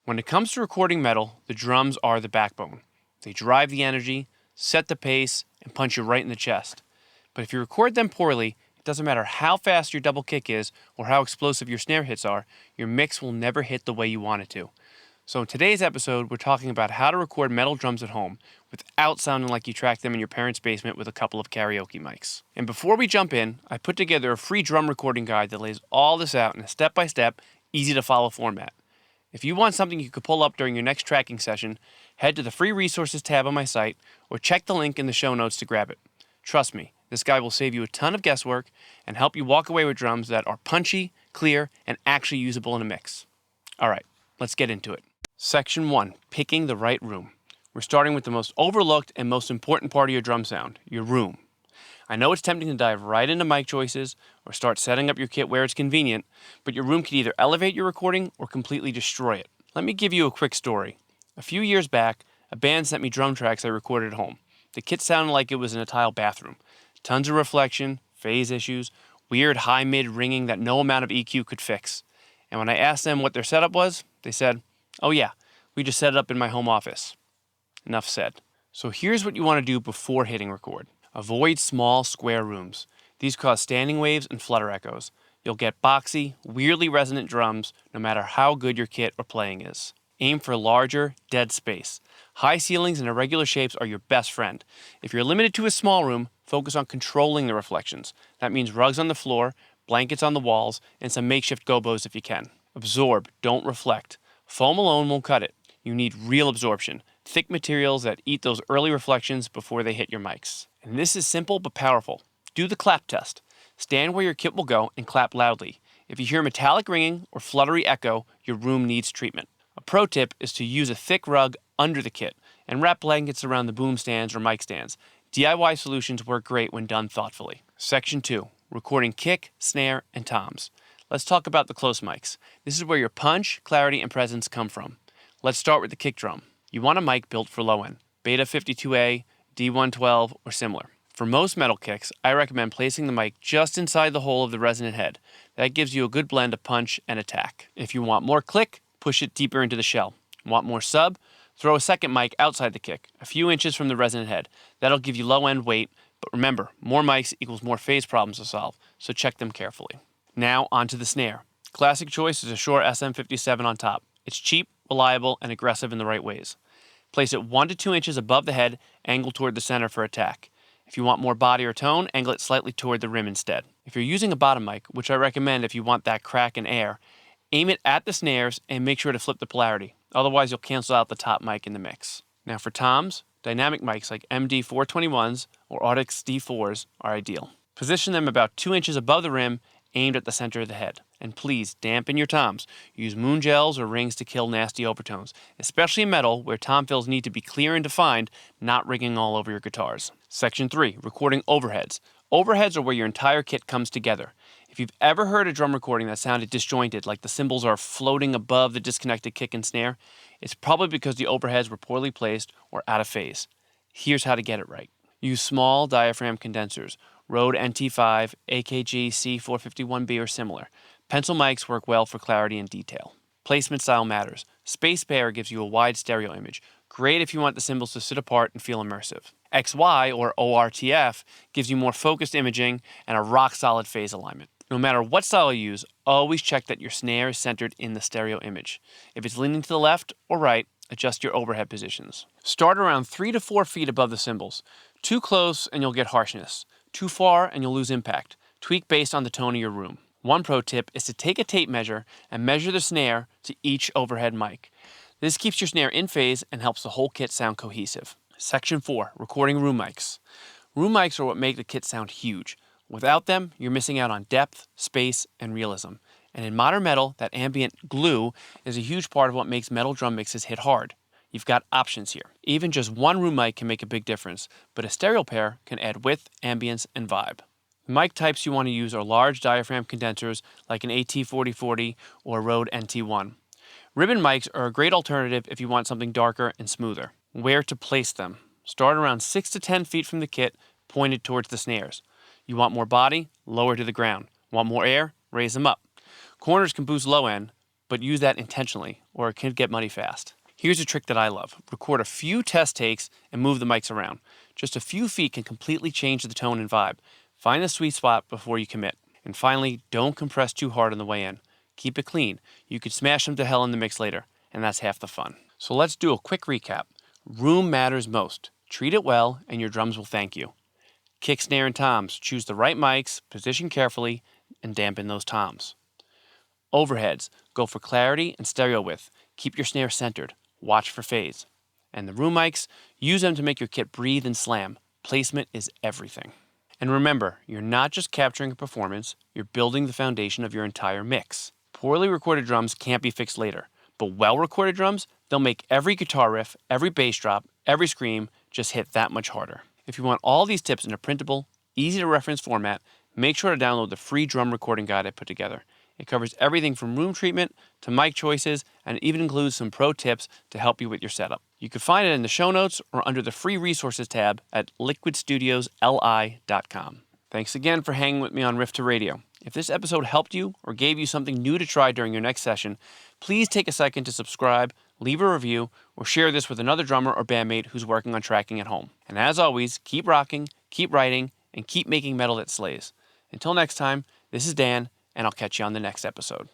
When it comes to recording metal, the drums are the backbone. They drive the energy, set the pace, and punch you right in the chest. But if you record them poorly, it doesn't matter how fast your double kick is or how explosive your snare hits are, your mix will never hit the way you want it to. So in today's episode, we're talking about how to record metal drums at home without sounding like you tracked them in your parents' basement with a couple of karaoke mics. And before we jump in, I put together a free drum recording guide that lays all this out in a step-by-step, easy-to-follow format. If you want something you could pull up during your next tracking session, head to the free resources tab on my site or check the link in the show notes to grab it. Trust me, this guide will save you a ton of guesswork and help you walk away with drums that are punchy, clear, and actually usable in a mix. All right, let's get into it. Section 1, picking the right room. We're starting with the most overlooked and most important part of your drum sound, your room. I know it's tempting to dive right into mic choices or start setting up your kit where it's convenient, but your room can either elevate your recording or completely destroy it. Let me give you a quick story. A few years back, a band sent me drum tracks I recorded at home. The kit sounded like it was in a tile bathroom. Tons of reflection, phase issues, weird high-mid ringing that no amount of EQ could fix. And when I asked them what their setup was, they said, "Oh yeah, we just set it up in my home office." Enough said. So here's what you want to do before hitting record. Avoid small, square rooms. These cause standing waves and flutter echoes. You'll get boxy, weirdly resonant drums no matter how good your kit or playing is. Aim for larger, dead space. High ceilings and irregular shapes are your best friend. If you're limited to a small room, focus on controlling the reflections. That means rugs on the floor, blankets on the walls, and some makeshift gobos if you can. Absorb, don't reflect. Foam alone won't cut it. You need real absorption, thick materials that eat those early reflections before they hit your mics. And this is simple but powerful. Do the clap test. Stand where your kit will go and clap loudly. If you hear metallic ringing or fluttery echo, your room needs treatment. A pro tip is to use a thick rug under the kit and wrap blankets around the boom stands or mic stands. DIY solutions work great when done thoughtfully. Section 2, recording kick, snare, and toms. Let's talk about the close mics. This is where your punch, clarity, and presence come from. Let's start with the kick drum. You want a mic built for low end, Beta 52A, D112, or similar. For most metal kicks, I recommend placing the mic just inside the hole of the resonant head. That gives you a good blend of punch and attack. If you want more click, push it deeper into the shell. Want more sub? Throw a second mic outside the kick, a few inches from the resonant head. That'll give you low end weight, but remember, more mics equals more phase problems to solve, so check them carefully. Now onto the snare. Classic choice is a Shure SM57 on top. It's cheap, reliable, and aggressive in the right ways. Place it 1 to 2 inches above the head, angle toward the center for attack. If you want more body or tone, angle it slightly toward the rim instead. If you're using a bottom mic, which I recommend if you want that crack and air, aim it at the snares and make sure to flip the polarity. Otherwise, you'll cancel out the top mic in the mix. Now for toms, dynamic mics like MD421s or Audix D4s are ideal. Position them about 2 inches above the rim, aimed at the center of the head. And please, dampen your toms. Use moon gels or rings to kill nasty overtones, especially in metal where tom fills need to be clear and defined, not ringing all over your guitars. Section 3, recording overheads. Overheads are where your entire kit comes together. If you've ever heard a drum recording that sounded disjointed, like the cymbals are floating above the disconnected kick and snare, it's probably because the overheads were poorly placed or out of phase. Here's how to get it right. Use small diaphragm condensers, Rode NT5, AKG C451B or similar. Pencil mics work well for clarity and detail. Placement style matters. Space pair gives you a wide stereo image. Great if you want the cymbals to sit apart and feel immersive. XY or ORTF gives you more focused imaging and a rock-solid phase alignment. No matter what style you use, always check that your snare is centered in the stereo image. If it's leaning to the left or right, adjust your overhead positions. Start around 3 to 4 feet above the cymbals. Too close and you'll get harshness. Too far and you'll lose impact. Tweak based on the tone of your room. One pro tip is to take a tape measure and measure the snare to each overhead mic. This keeps your snare in phase and helps the whole kit sound cohesive. Section 4, recording room mics. Room mics are what make the kit sound huge. Without them, you're missing out on depth, space, and realism. And in modern metal, that ambient glue is a huge part of what makes metal drum mixes hit hard. You've got options here. Even just one room mic can make a big difference, but a stereo pair can add width, ambience, and vibe. The mic types you want to use are large diaphragm condensers like an AT4040 or Rode NT1. Ribbon mics are a great alternative if you want something darker and smoother. Where to place them. Start around 6 to 10 feet from the kit, pointed towards the snares. You want more body? Lower to the ground. Want more air? Raise them up. Corners can boost low end, but use that intentionally or it can get muddy fast. Here's a trick that I love. Record a few test takes and move the mics around. Just a few feet can completely change the tone and vibe. Find the sweet spot before you commit. And finally, don't compress too hard on the way in. Keep it clean. You could smash them to hell in the mix later, and that's half the fun. So let's do a quick recap. Room matters most. Treat it well, and your drums will thank you. Kick, snare, and toms. Choose the right mics, position carefully, and dampen those toms. Overheads. Go for clarity and stereo width. Keep your snare centered. Watch for phase. And the room mics, use them to make your kit breathe and slam. Placement is everything. And remember, you're not just capturing a performance, you're building the foundation of your entire mix. Poorly recorded drums can't be fixed later, but well-recorded drums, they'll make every guitar riff, every bass drop, every scream just hit that much harder. If you want all these tips in a printable, easy-to-reference format, make sure to download the free drum recording guide I put together. It covers everything from room treatment to mic choices, and it even includes some pro tips to help you with your setup. You can find it in the show notes or under the free resources tab at liquidstudiosli.com. Thanks again for hanging with me on Riff to Radio. If this episode helped you or gave you something new to try during your next session, please take a second to subscribe, leave a review, or share this with another drummer or bandmate who's working on tracking at home. And as always, keep rocking, keep writing, and keep making metal that slays. Until next time, this is Dan, and I'll catch you on the next episode.